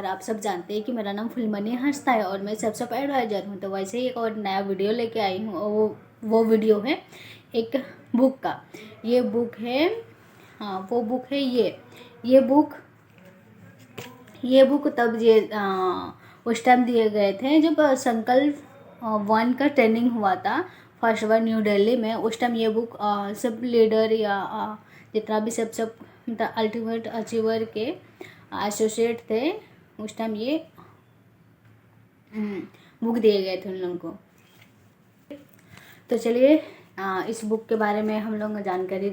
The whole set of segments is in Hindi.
नमस्कार। आप सब जानते हैं कि मेरा नाम फुलमनी हंसता है और मैं सबसे एडवाइज़र हूँ। तो वैसे ही एक और नया वीडियो लेके आई हूँ और वो वीडियो है एक बुक का। ये बुक है, हाँ वो बुक है ये बुक तब उस टाइम दिए गए थे जब संकल्प 1 का ट्रेनिंग हुआ था फर्स्ट बार न्यू दिल्ली में। उस टाइम ये बुक सब लीडर या जितना भी सब मतलब अल्टीमेट अचीवर के एसोसिएट थे, उस टाइम ये बुक दिए गए थे उन लोगों को। तो चलिए इस बुक के बारे में हम लोग जानकारी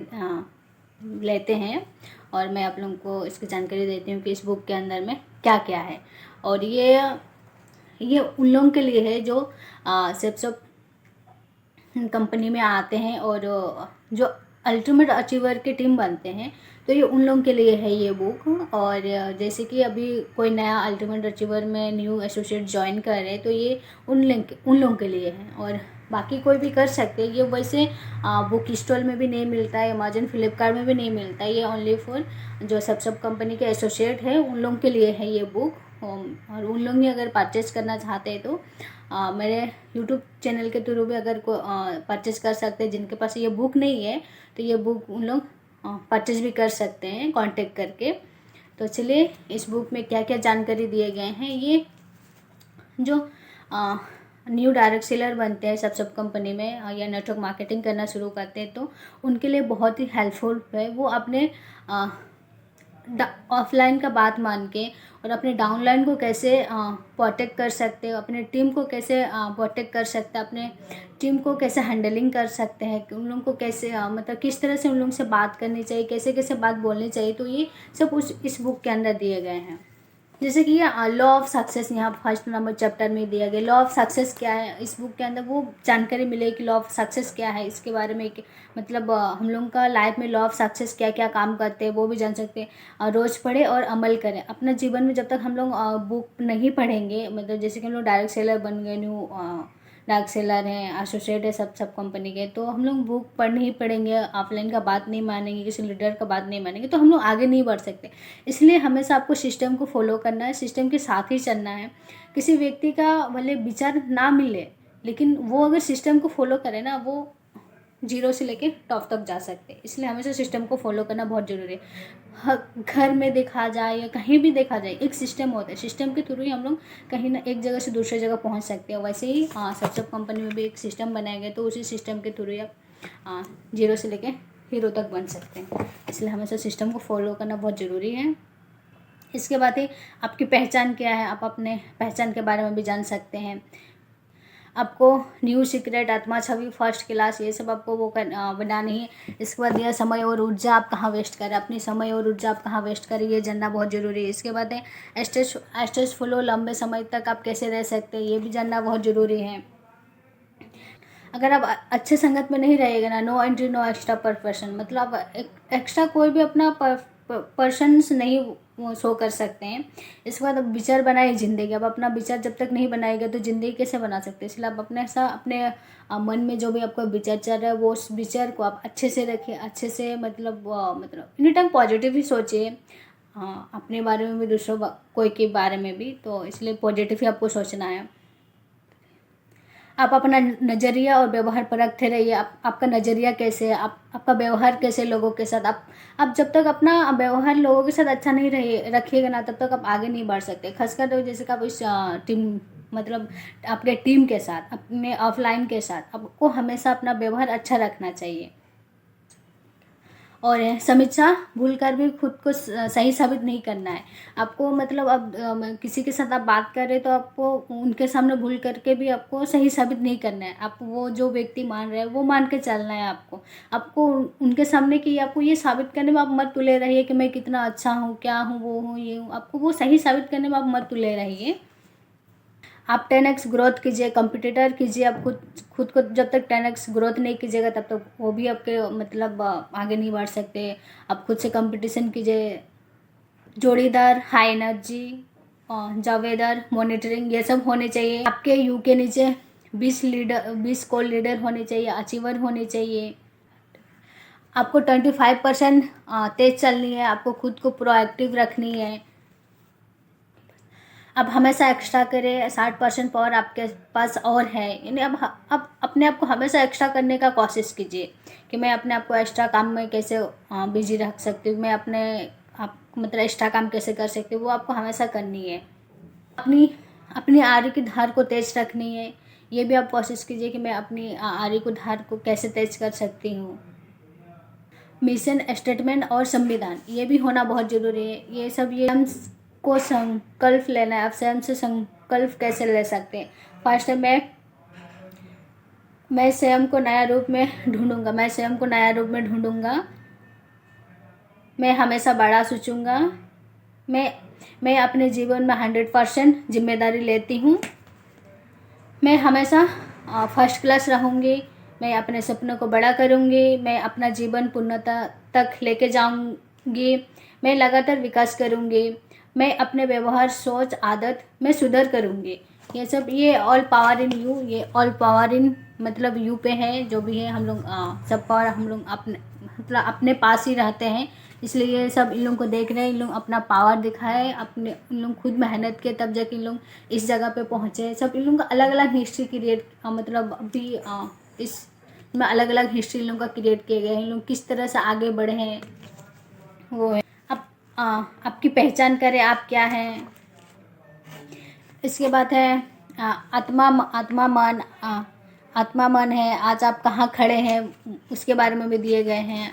लेते हैं और मैं आप लोगों को इसकी जानकारी देती हूँ कि इस बुक के अंदर में क्या क्या है। और ये उन लोगों के लिए है जो सब कंपनी में आते हैं और जो अल्टीमेट अचीवर की टीम बनते हैं। तो ये उन लोगों के लिए है ये बुक। और जैसे कि अभी कोई नया अल्टीमेट अचीवर में न्यू एसोसिएट ज्वाइन कर रहे हैं तो ये उन लोगों के लिए है और बाकी कोई भी कर सकते हैं। ये वैसे बुक स्टॉल में भी नहीं मिलता है, अमेजन फ्लिपकार्ट में भी नहीं मिलता है। ये ओनली फॉर जो सब कंपनी के एसोसिएट है उन लोगों के लिए है ये बुक। और उन लोग भी अगर परचेज करना चाहते हैं तो मेरे यूट्यूब चैनल के थ्रू भी अगर परचेज कर सकते हैं। जिनके पास ये बुक नहीं है तो ये बुक उन लोग परचेज भी कर सकते हैं कांटेक्ट करके। तो चलिए इस बुक में क्या क्या जानकारी दिए गए हैं। ये जो न्यू डायरेक्ट सेलर बनते हैं सब कंपनी में या नेटवर्क मार्केटिंग करना शुरू करते हैं तो उनके लिए बहुत ही हेल्पफुल है। वो अपने ऑफलाइन का बात मान के और अपने डाउनलाइन को कैसे प्रोटेक्ट कर सकते हैं, अपने टीम को कैसे प्रोटेक्ट कर सकते हैं, अपने टीम को कैसे हैंडलिंग कर सकते हैं, उन लोगों को कैसे मतलब किस तरह से उन लोगों से बात करनी चाहिए, कैसे कैसे बात बोलनी चाहिए। तो ये सब इस बुक के अंदर दिए गए हैं। जैसे कि ये लॉ ऑफ सक्सेस यहाँ फर्स्ट नंबर चैप्टर में दिया गया। लॉ ऑफ सक्सेस क्या है, इस बुक के अंदर वो जानकारी मिलेगी कि लॉ ऑफ सक्सेस क्या है, इसके बारे में मतलब हम लोगों का लाइफ में लॉ ऑफ सक्सेस क्या क्या काम करते हैं वो भी जान सकते हैं। रोज़ पढ़े और अमल करें अपना जीवन में। जब तक हम लोग बुक नहीं पढ़ेंगे, मतलब जैसे कि हम लोग डायरेक्ट सेलर बन गए, न्यू डायरेक्ट सेलर हैं, एसोसिएट है सब कंपनी के, तो हम लोग बुक पढ़ने ही पढ़ेंगे, ऑफलाइन का बात नहीं मानेंगे, किसी लीडर का बात नहीं मानेंगे तो हम लोग आगे नहीं बढ़ सकते। इसलिए हमेशा आपको सिस्टम को फॉलो करना है, सिस्टम के साथ ही चलना है। किसी व्यक्ति का भले विचार ना मिले लेकिन वो अगर सिस्टम को फॉलो करे ना, वो जीरो से लेके टॉप तक जा सकते हैं। इसलिए हमेशा सिस्टम को फॉलो करना बहुत ज़रूरी है। घर में देखा जाए या कहीं भी देखा जाए एक सिस्टम होता है, सिस्टम के थ्रू ही हम लोग कहीं ना एक जगह से दूसरी जगह पहुंच सकते हैं। वैसे ही सब कंपनी में भी एक सिस्टम बनाया गया तो उसी सिस्टम के थ्रू ही आप जीरो से लेके हीरो तक बन सकते हैं। इसलिए हमेशा सिस्टम को फॉलो करना बहुत ज़रूरी है। इसके बाद ही आपकी पहचान क्या है, आप अपने पहचान के बारे में भी जान सकते हैं। आपको न्यू सीक्रेट, आत्मा छवि, फर्स्ट क्लास, ये सब आपको वो बनानी है। इसके बाद यह समय और ऊर्जा आप कहाँ वेस्ट करें, अपनी समय और ऊर्जा आप कहाँ वेस्ट करें ये जानना बहुत ज़रूरी है। इसके बाद है स्ट्रेस फ्लो, लंबे समय तक आप कैसे रह सकते हैं ये भी जानना बहुत ज़रूरी है। अगर आप अच्छे संगत में नहीं रहेगा ना, नो एंट्री नो एक्स्ट्रा पर पर्सन, मतलब आप एक्स्ट्रा कोई भी अपना पर्सन्स नहीं शो कर सकते हैं। इसके बाद अब विचार बनाए ज़िंदगी। अब अपना विचार जब तक नहीं बनाएगा तो ज़िंदगी कैसे बना सकते हैं। इसलिए आप अपने मन में जो भी आपका विचार चल रहा है वो उस विचार को आप अच्छे से रखिए, अच्छे से मतलब एनी टाइम पॉजिटिव ही सोचिए। अपने बारे में भी, दूसरों कोई के बारे में भी, तो इसलिए पॉजिटिव ही आपको सोचना है। आप अपना नज़रिया और व्यवहार पर रखते रहिए। आपका नज़रिया कैसे है, आपका व्यवहार कैसे लोगों के साथ। आप जब तक अपना व्यवहार लोगों के साथ अच्छा नहीं रखिएगा ना, तब तक आप आगे नहीं बढ़ सकते। खासकर तो जैसे कि आप इस टीम मतलब आपके टीम के साथ, अपने ऑफलाइन के साथ आपको हमेशा अपना व्यवहार अच्छा रखना चाहिए। और समीक्षा भूलकर भी खुद को सही साबित नहीं करना है आपको। मतलब अब किसी के साथ आप बात कर रहे हैं तो आपको उनके सामने भूल करके भी आपको सही साबित नहीं करना है। आप वो जो व्यक्ति मान रहे हैं वो मान के चलना है आपको उनके सामने कि आपको ये साबित करने में आप मत तुले रहिए कि मैं कितना अच्छा हूँ, क्या हूँ, वो हूँ, ये हूँ। आपको वो सही साबित करने में आप मत तुले रहिए। आप 10x ग्रोथ कीजिए, कंपटीटर कीजिए। आप खुद को जब तक 10x ग्रोथ नहीं कीजिएगा तब तक वो भी आपके मतलब आगे नहीं बढ़ सकते। आप खुद से कंपटीशन कीजिए। जोड़ीदार, हाई एनर्जी, जावेदार, मॉनिटरिंग, ये सब होने चाहिए। आपके यू के नीचे 20 कोर लीडर होने चाहिए, अचीवर होने चाहिए। आपको 25% तेज चलनी है, आपको खुद को प्रोएक्टिव रखनी है। अब हमेशा एक्स्ट्रा करें, 60% पावर आपके पास और है, यानी अब अपने आप को हमेशा एक्स्ट्रा करने का कोशिश कीजिए कि मैं अपने आप को एक्स्ट्रा काम में कैसे बिजी रख सकती हूँ, मैं अपने आप मतलब एक्स्ट्रा काम कैसे कर सकती हूँ, वो आपको हमेशा करनी है। अपनी अपनी आरी की धार को तेज रखनी है, ये भी आप कोशिश कीजिए कि मैं अपनी आरी को धार को कैसे तेज कर सकती हूँ। मिशन स्टेटमेंट और संविधान ये भी होना बहुत ज़रूरी है। ये सब ये हम को संकल्प लेना है। आप स्वयं से संकल्प कैसे ले सकते हैं? फर्स्ट है मैं स्वयं को नया रूप में ढूंढूंगा, मैं स्वयं को नया रूप में ढूंढूंगा, मैं हमेशा बड़ा सोचूंगा, मैं अपने जीवन में 100% जिम्मेदारी लेती हूँ, मैं हमेशा फर्स्ट क्लास रहूँगी, मैं अपने सपनों को बड़ा करूँगी, मैं अपना जीवन पूर्णता तक लेके जाऊँगी, मैं लगातार विकास करूँगी, मैं अपने व्यवहार सोच आदत में सुधार करूँगी। ये सब ये ऑल पावर इन यू, ये ऑल पावर इन मतलब यू पे है। जो भी है हम लोग सब पावर हम लोग अपने मतलब अपने पास ही रहते हैं, इसलिए ये सब इन लोगों को देख रहे हैं। इन लोग अपना पावर दिखाए, अपने इन लोग खुद मेहनत के तब जाके इन लोग इस जगह पे पहुँचे। सब इन लोगों का अलग अलग हिस्ट्री क्रिएट मतलब अभी इसमें अलग अलग हिस्ट्री इन लोगों का क्रिएट किए गए हैं। इन लोग किस तरह से आगे बढ़े हैं वो है। अब आपकी पहचान करें आप क्या हैं। इसके बाद है आत्मा मन है, आज आप कहाँ खड़े हैं उसके बारे में भी दिए गए हैं।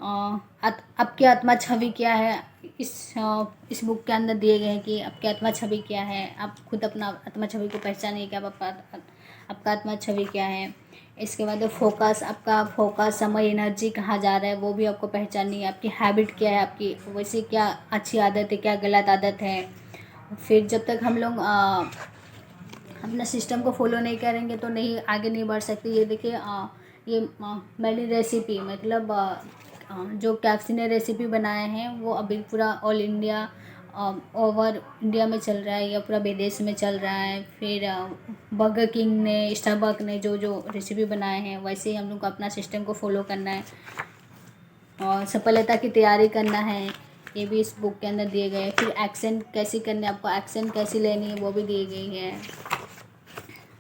आपकी आत्मा छवि क्या है, इस बुक के अंदर दिए गए हैं कि आपकी आत्मा छवि क्या है। आप खुद अपना आत्मा छवि को पहचानिए कि आपका आत्मा छवि क्या है। इसके बाद फोकस, आपका फोकस समय एनर्जी कहाँ जा रहा है वो भी आपको पहचानिए। आपकी हैबिट क्या है, आपकी वैसे क्या अच्छी आदत है, क्या गलत आदत है। फिर जब तक हम लोग अपना सिस्टम को फॉलो नहीं करेंगे तो नहीं आगे नहीं बढ़ सकते। ये देखिए ये मैंने रेसिपी मतलब जो कैप्सी ने रेसिपी बनाए हैं वो अभी पूरा ऑल इंडिया ओवर इंडिया में चल रहा है या पूरा विदेश में चल रहा है। फिर बर्गर किंग ने, स्टारबक ने जो जो रेसिपी बनाए हैं वैसे ही हम लोग को अपना सिस्टम को फॉलो करना है और सफलता की तैयारी करना है। ये भी इस बुक के अंदर दिए गए हैं। फिर एक्शन कैसे करने, आपको एक्शन कैसे लेनी है वो भी दी गई है।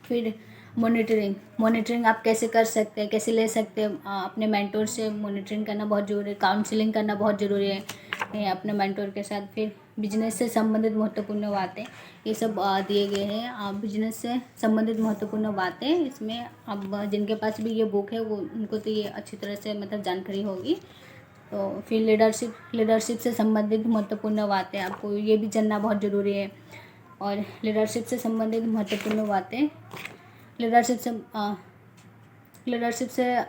फिर मॉनिटरिंग आप कैसे कर सकते हैं, कैसे ले सकते हैं। अपने मेंटोर से मॉनिटरिंग करना बहुत ज़रूरी है, काउंसलिंग करना बहुत ज़रूरी है अपने मेंटोर के साथ। फिर बिजनेस से संबंधित महत्वपूर्ण बातें ये सब दिए गए हैं। बिजनेस से संबंधित महत्वपूर्ण बातें इसमें अब जिनके पास भी ये बुक है वो उनको तो ये अच्छी तरह से मतलब जानकारी होगी। तो फिर लीडरशिप से संबंधित महत्वपूर्ण बातें आपको ये भी जानना बहुत ज़रूरी है। और लीडरशिप से संबंधित महत्वपूर्ण बातें, लीडरशिप से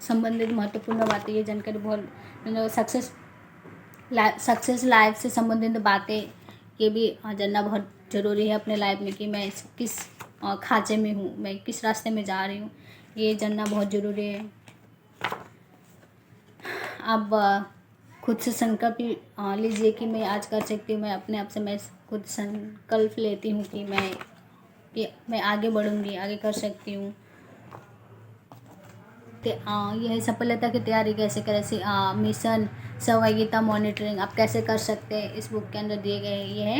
संबंधित महत्वपूर्ण बातें ये जानकारी बहुत सक्सेस लाइफ से संबंधित बातें ये भी जानना बहुत ज़रूरी है अपने लाइफ में कि मैं किस खांचे में हूँ, मैं किस रास्ते में जा रही हूँ, ये जानना बहुत ज़रूरी है। अब खुद से संकल्प लीजिए कि मैं आज कर सकती हूँ। मैं अपने आप से मैं खुद संकल्प लेती हूँ कि मैं आगे बढ़ूँगी, आगे कर सकती हूँ। यह सफलता की तैयारी कैसे करें, मिशन सहभागिता मॉनिटरिंग आप कैसे कर सकते हैं इस बुक के अंदर दिए गए। ये है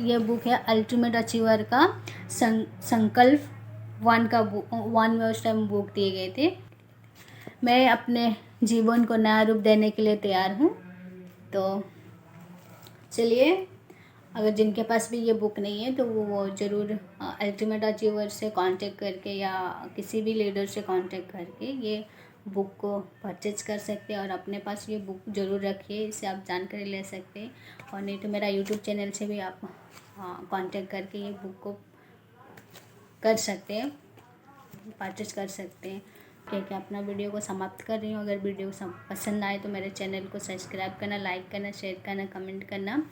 ये बुक है अल्टीमेट अचीवर का संकल्प 1 का वन में उस टाइम बुक दिए गए थे। मैं अपने जीवन को नया रूप देने के लिए तैयार हूँ। तो चलिए, अगर जिनके पास भी ये बुक नहीं है तो वो ज़रूर अल्टीमेट अचीवर से कांटेक्ट करके या किसी भी लीडर से कांटेक्ट करके ये बुक को परचेज कर सकते हैं और अपने पास ये बुक ज़रूर रखिए, इससे आप जानकारी ले सकते हैं। और नहीं तो मेरा यूट्यूब चैनल से भी आप कांटेक्ट करके ये बुक को कर सकते हैं, परचेज कर सकते हैं। क्योंकि अपना वीडियो को समाप्त कर रही हूँ। अगर वीडियो पसंद आए तो मेरे चैनल को सब्सक्राइब करना, लाइक करना, शेयर करना, कमेंट करना।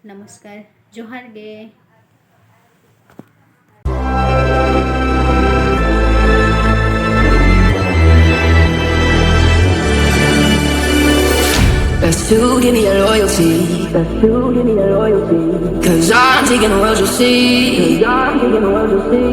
नमस्कार, जोहार गे। Best to give me your loyalty. Best to give me your loyalty. 'Cause I'm taking the world, you'll see. 'Cause I'm taking the world, you'll see.